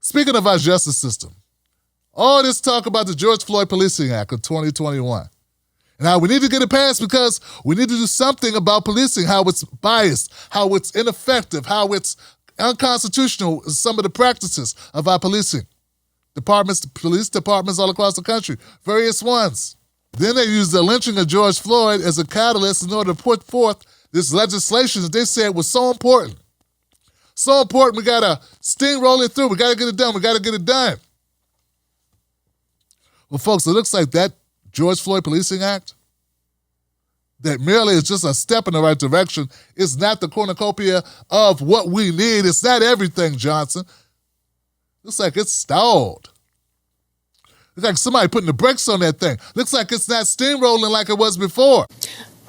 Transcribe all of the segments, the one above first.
Speaking of our justice system, all this talk about the George Floyd Policing Act of 2021 and how we need to get it passed because we need to do something about policing, how it's biased, how it's ineffective, how it's unconstitutional, some of the practices of our policing departments, police departments all across the country, various ones. Then they used the lynching of George Floyd as a catalyst in order to put forth this legislation that they said was so important. So important, we got to steamroll it through. We got to get it done. We got to get it done. Well, folks, it looks like that George Floyd Policing Act, that merely is just a step in the right direction, is not the cornucopia of what we need. It's not everything, Johnson. Looks like it's stalled. Looks like somebody putting the brakes on that thing. Looks like it's not steamrolling like it was before.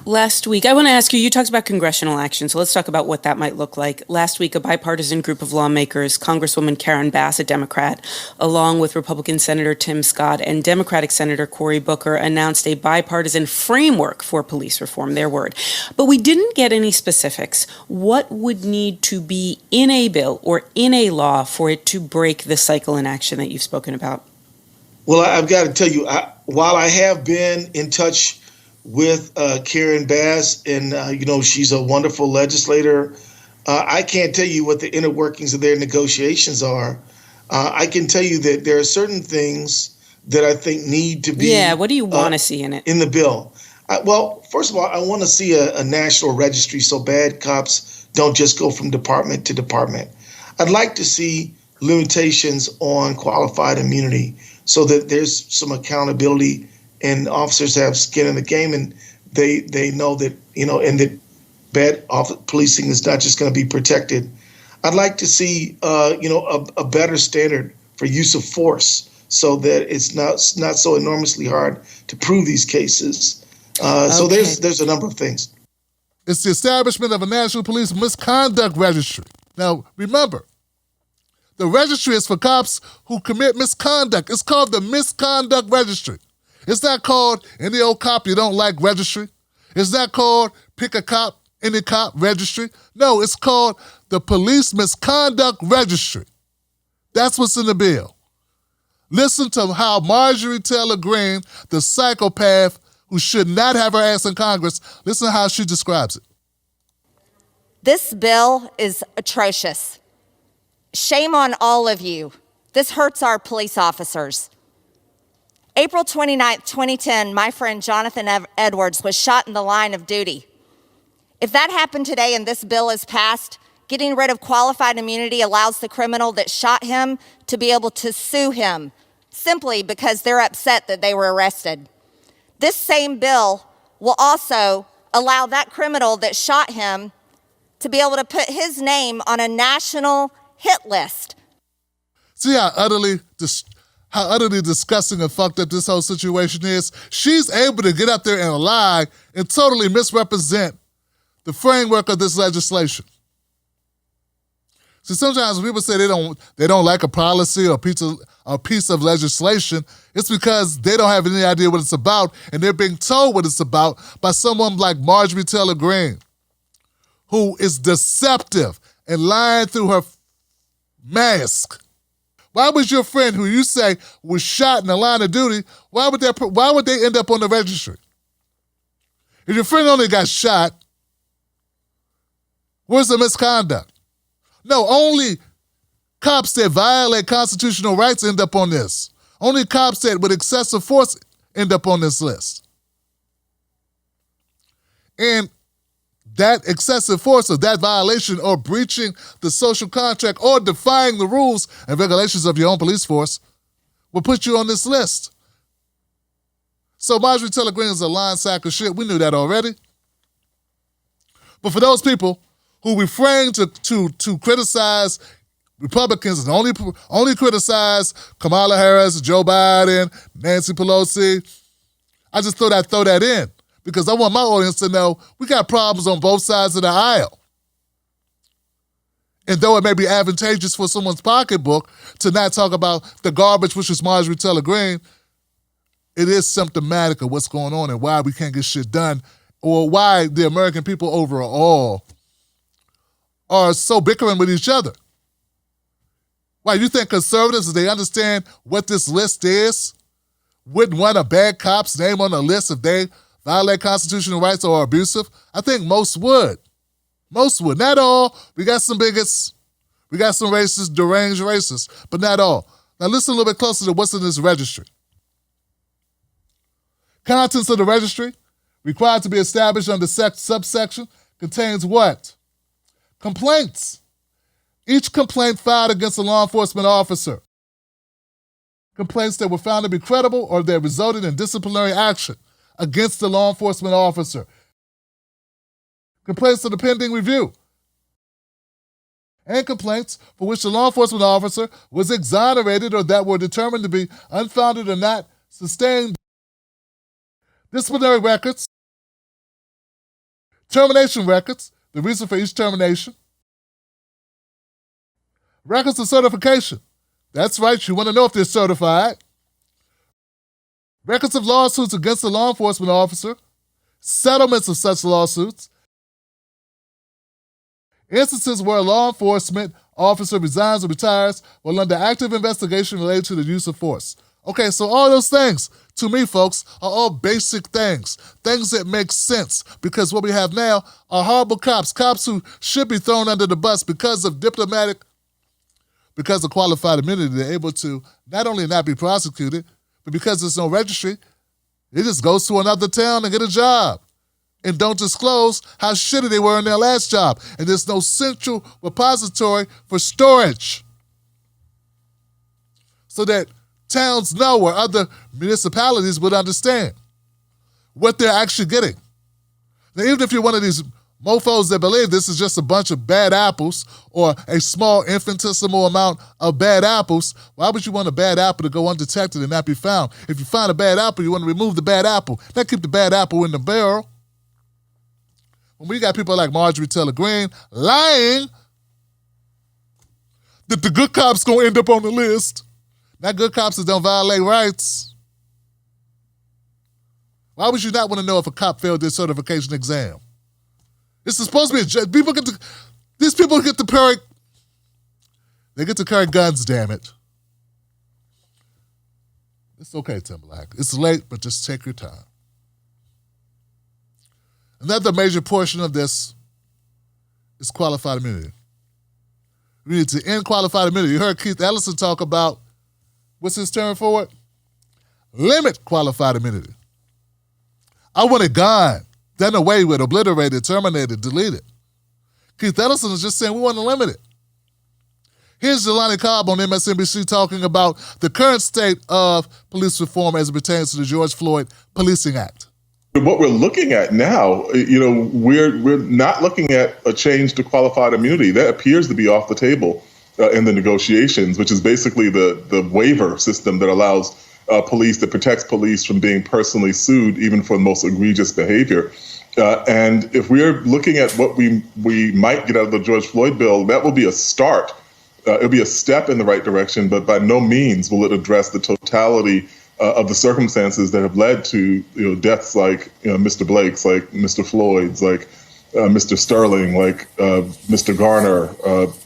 Last week, I want to ask you, you talked about congressional action, so let's talk about what that might look like. Last week, a bipartisan group of lawmakers, Congresswoman Karen Bass, a Democrat, along with Republican Senator Tim Scott and Democratic Senator Cory Booker, announced a bipartisan framework for police reform, their word. But we didn't get any specifics. What would need to be in a bill or in a law for it to break the cycle in action that you've spoken about? Well, I've got to tell you, while I have been in touch with Karen Bass, and she's a wonderful legislator, I can't tell you what the inner workings of their negotiations are. I can tell you that there are certain things that I think need to be. Yeah, what do you want to see in it? In the bill? Well, first of all, I want to see a national registry so bad cops don't just go from department to department. I'd like to see limitations on qualified immunity so that there's some accountability and officers have skin in the game, and they know that, and that bad policing is not just going to be protected. I'd like to see, a better standard for use of force so that it's not so enormously hard to prove these cases. So there's a number of things. It's the establishment of a National Police Misconduct Registry. Now, remember, the registry is for cops who commit misconduct. It's called the Misconduct Registry. It's not called any old cop you don't like registry. It's not called pick a cop, any cop registry. No, it's called the Police Misconduct Registry. That's what's in the bill. Listen to how Marjorie Taylor Greene, the psychopath who should not have her ass in Congress, listen to how she describes it. This bill is atrocious. Shame on all of you. This hurts our police officers. April 29th, 2010, my friend Jonathan Edwards was shot in the line of duty. If that happened today and this bill is passed, getting rid of qualified immunity allows the criminal that shot him to be able to sue him simply because they're upset that they were arrested. This same bill will also allow that criminal that shot him to be able to put his name on a national hit list. See how utterly disgusting and fucked up this whole situation is? She's able to get up there and lie and totally misrepresent the framework of this legislation. See, sometimes when people say they don't like a policy or a piece of legislation, it's because they don't have any idea what it's about, and they're being told what it's about by someone like Marjorie Taylor Greene, who is deceptive and lying through her mask. Why was your friend who you say was shot in the line of duty, why would they end up on the registry? If your friend only got shot, where's the misconduct? No, only cops that violate constitutional rights end up on this. Only cops that with excessive force end up on this list. And that excessive force or that violation or breaching the social contract or defying the rules and regulations of your own police force will put you on this list. So Marjorie Taylor Greene is a lying sack of shit. We knew that already. But for those people who refrain to criticize Republicans and only criticize Kamala Harris, Joe Biden, Nancy Pelosi, I just thought I'd throw that in because I want my audience to know we got problems on both sides of the aisle. And though it may be advantageous for someone's pocketbook to not talk about the garbage, which is Marjorie Taylor Greene, it is symptomatic of what's going on and why we can't get shit done or why the American people overall are so bickering with each other. Why, you think conservatives, if they understand what this list is, wouldn't want a bad cop's name on the list if they violate constitutional rights or are abusive? I think most would. Most would. Not all. We got some bigots. We got some racists, deranged racists, but not all. Now listen a little bit closer to what's in this registry. Contents of the registry, required to be established under subsection, contains what? Complaints. Each complaint filed against a law enforcement officer. Complaints that were found to be credible or that resulted in disciplinary action against the law enforcement officer. Complaints of the pending review. And complaints for which the law enforcement officer was exonerated or that were determined to be unfounded or not sustained. Disciplinary records. Termination records, the reason for each termination. Records of certification. That's right, you want to know if they're certified. Records of lawsuits against the law enforcement officer. Settlements of such lawsuits. Instances where a law enforcement officer resigns or retires while under active investigation related to the use of force. Okay, so all those things, to me, folks, are all basic things that make sense, because what we have now are horrible cops who should be thrown under the bus because of qualified immunity. They're able to not only not be prosecuted, but because there's no registry, it just goes to another town and get a job and don't disclose how shitty they were in their last job. And there's no central repository for storage so that towns know, or other municipalities would understand what they're actually getting. Now, even if you're one of these mofos that believe this is just a bunch of bad apples or a small infinitesimal amount of bad apples, why would you want a bad apple to go undetected and not be found? If you find a bad apple, you want to remove the bad apple, not keep the bad apple in the barrel. When we got people like Marjorie Taylor Greene lying that the good cops gonna end up on the list, not good cops that don't violate rights. Why would you not want to know if a cop failed their certification exam? This is supposed to be these people get to carry, they get to carry guns, damn it. It's okay, Tim Black. It's late, but just take your time. Another major portion of this is qualified immunity. We need to end qualified immunity. You heard Keith Ellison talk about, what's his term for it? Limit qualified immunity. I want it gone, done away with, obliterated, terminated, deleted. Keith Ellison is just saying we want to limit it. Here's Jelani Cobb on MSNBC talking about the current state of police reform as it pertains to the George Floyd Policing Act. What we're looking at now, we're not looking at a change to qualified immunity. That appears to be off the table in the negotiations, which is basically the waiver system that allows that protects police from being personally sued, even for the most egregious behavior. And if we're looking at what we might get out of the George Floyd bill, that will be a start. It'll be a step in the right direction, but by no means will it address the totality of the circumstances that have led to deaths like Mr. Blake's, like Mr. Floyd's, like Mr. Sterling, like Mr. Garner,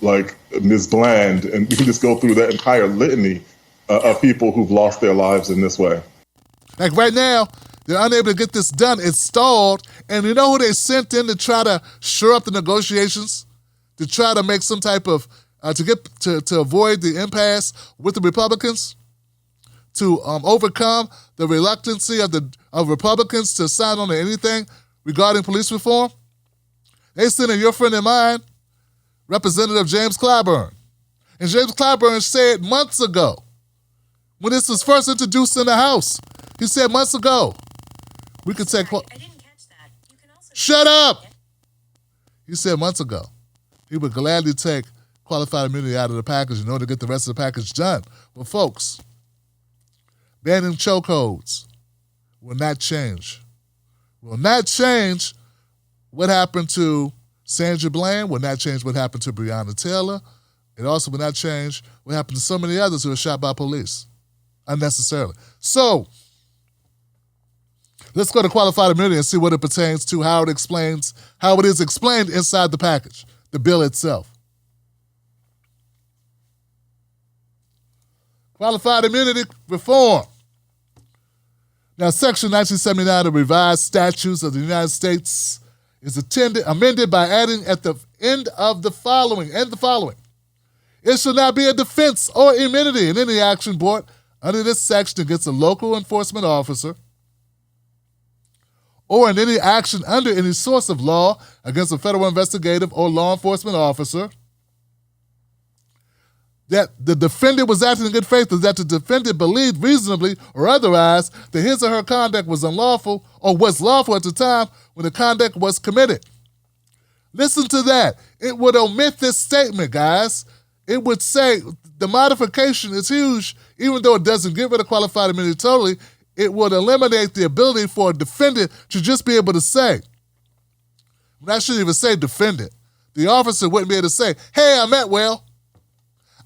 like Ms. Bland, and you can just go through that entire litany of people who've lost their lives in this way. Like right now, they're unable to get this done. It's stalled, and you know who they sent in to try to shore up the negotiations, to try to make some type of to avoid the impasse with the Republicans, to overcome the reluctancy of Republicans to sign on to anything regarding police reform? They sent in your friend and mine, Representative James Clyburn. And James Clyburn said months ago, when this was first introduced in the House, he said months ago, we could take... I didn't catch that. You can also... Shut up! He said months ago, he would gladly take qualified immunity out of the package in order to get the rest of the package done. Well, folks, banning chokeholds will not change. Will not change what happened to Sandra Bland, will not change what happened to Breonna Taylor. It also will not change what happened to so many others who were shot by police unnecessarily. So, let's go to qualified immunity and see what it pertains to, how it is explained inside the package, the bill itself. Qualified immunity reform. Now, Section 1979 of the Revised Statutes of the United States is amended by adding at the end of the following, it shall not be a defense or immunity in any action brought under this section against a local enforcement officer or in any action under any source of law against a federal investigative or law enforcement officer, that the defendant was acting in good faith, or that the defendant believed reasonably or otherwise that his or her conduct was unlawful or was lawful at the time when the conduct was committed. Listen to that. It would omit this statement, guys. It would say the modification is huge, even though it doesn't get rid of qualified immunity totally. It would eliminate the ability for a defendant to just be able to say, I shouldn't even say defendant. The officer wouldn't be able to say, hey, I meant well.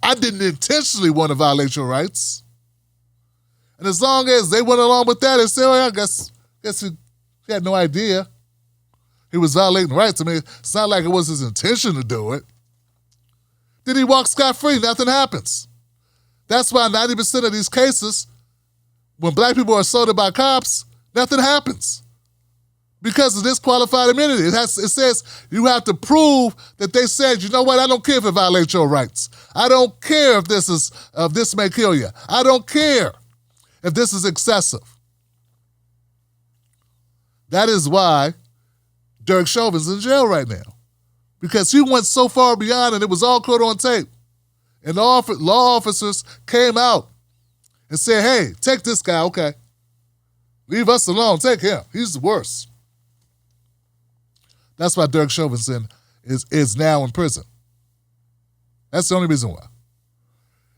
I didn't intentionally want to violate your rights. And as long as they went along with that and said, I guess he had no idea he was violating rights. I mean, it's not like it was his intention to do it. Then he walks scot-free, nothing happens. That's why 90% of these cases, when black people are assaulted by cops, nothing happens. Because of this qualified immunity. It says you have to prove that they said, you know what, I don't care if it violates your rights. I don't care if this may kill you. I don't care if this is excessive. That is why Derek Chauvin's in jail right now. Because he went so far beyond and it was all caught on tape. And law officers came out and said, hey, take this guy, okay. Leave us alone, take him. He's the worst. That's why Derek Chauvin is now in prison. That's the only reason why.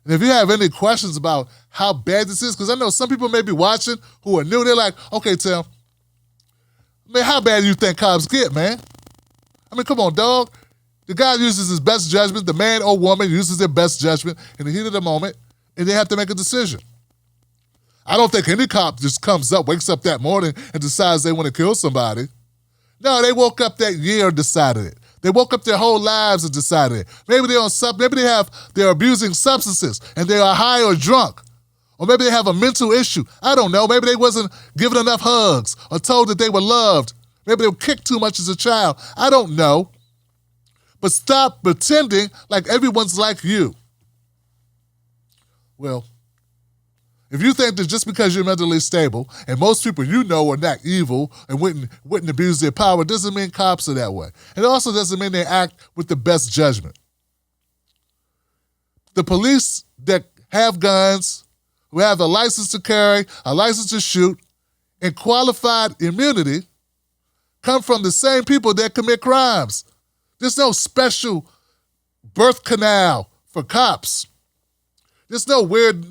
And if you have any questions about how bad this is, because I know some people may be watching who are new, they're like, okay, Tim, man, how bad do you think cops get, man? I mean, come on, dog. The guy uses his best judgment, the man or woman uses their best judgment in the heat of the moment, and they have to make a decision. I don't think any cop just comes up, wakes up that morning, and decides they want to kill somebody. No, they woke up that year and decided it. They woke up their whole lives and decided it. Maybe they're abusing substances and they are high or drunk. Or maybe they have a mental issue. I don't know. Maybe they wasn't given enough hugs or told that they were loved. Maybe they were kicked too much as a child. I don't know. But stop pretending like everyone's like you. Well, if you think that just because you're mentally stable and most people you know are not evil and wouldn't abuse their power, doesn't mean cops are that way. It also doesn't mean they act with the best judgment. The police that have guns, who have a license to carry, a license to shoot, and qualified immunity come from the same people that commit crimes. There's no special birth canal for cops. There's no weird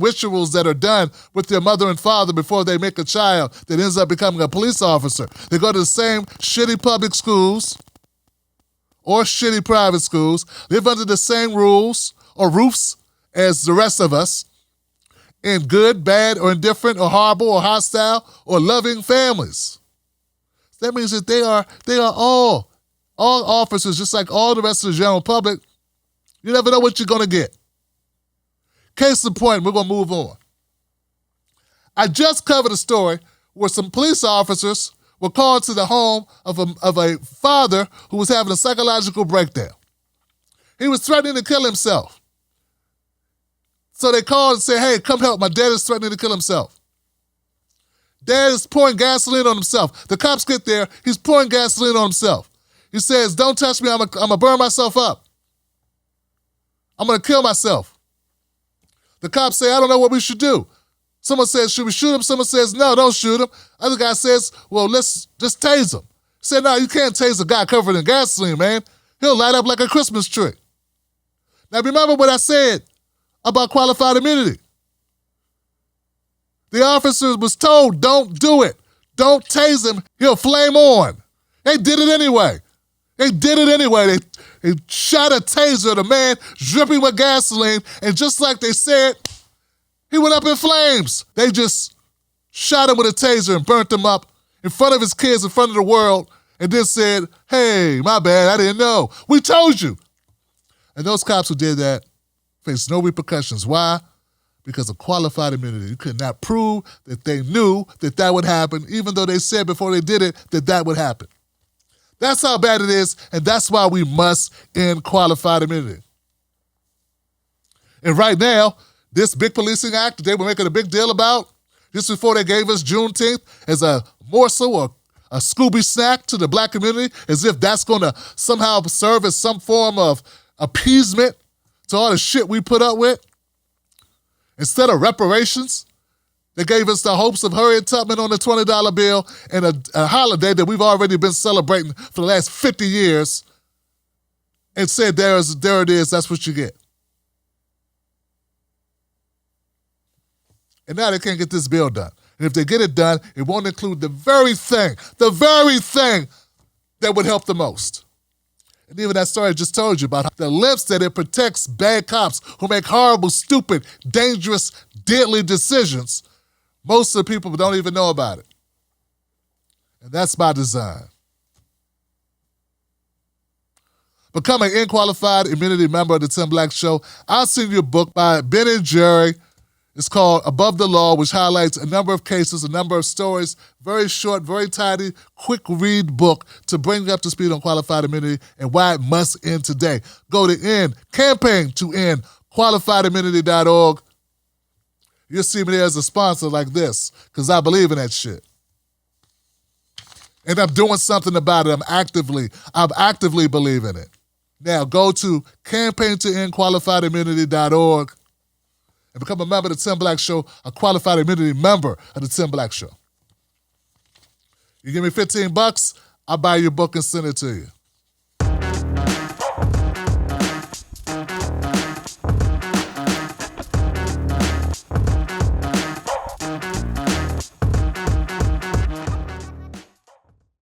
rituals that are done with their mother and father before they make a child that ends up becoming a police officer. They go to the same shitty public schools or shitty private schools, live under the same rules or roofs as the rest of us, in good, bad, or indifferent, or horrible, or hostile, or loving families. That means that they are all officers, just like all the rest of the general public. You never know what you're going to get. Case in point, we're going to move on. I just covered a story where some police officers were called to the home of a father who was having a psychological breakdown. He was threatening to kill himself. So they called and said, hey, come help, my dad is threatening to kill himself. Dad is pouring gasoline on himself. The cops get there, he's pouring gasoline on himself. He says, don't touch me, I'm gonna burn myself up. I'm gonna kill myself. The cops say, I don't know what we should do. Someone says, should we shoot him? Someone says, no, don't shoot him. Other guy says, well, let's just tase him. He said, no, you can't tase a guy covered in gasoline, man. He'll light up like a Christmas tree. Now remember what I said about qualified immunity. The officer was told, don't do it. Don't tase him. He'll flame on. They did it anyway. They shot a taser at a man dripping with gasoline, and just like they said, he went up in flames. They just shot him with a taser and burnt him up in front of his kids, in front of the world, and then said, hey, my bad, I didn't know. We told you. And those cops who did that faced no repercussions. Why? because of qualified immunity. You could not prove that they knew that that would happen, even though they said before they did it that that would happen. That's how bad it is, and that's why we must end qualified immunity. And right now, this big policing act that they were making a big deal about, just before they gave us Juneteenth as a morsel or a Scooby snack to the black community, as if that's going to somehow serve as some form of appeasement to all the shit we put up with. Instead of reparations, they gave us the hopes of Harriet Tubman on the $20 bill and a holiday that we've already been celebrating for the last 50 years and said, there it is, that's what you get. And now they can't get this bill done. And if they get it done, it won't include the very thing that would help the most. And even that story I just told you about the lengths that it protects bad cops who make horrible, stupid, dangerous, deadly decisions. Most of the people don't even know about it. And that's by design. Become an unqualified immunity member of the Tim Black Show. I'll send you a book by Ben and Jerry. It's called Above the Law, which highlights a number of cases, a number of stories. Very short, very tidy, quick read book to bring you up to speed on qualified immunity and why it must end today. Go to campaign to end qualifiedimmunity.org. You'll see me there as a sponsor like this because I believe in that shit. And I'm doing something about it. I actively believe in it. Now go to campaigntoendqualifiedimmunity.org and become a member of the Tim Black Show, a qualified immunity member of the Tim Black Show. You give me $15, I'll buy your book and send it to you.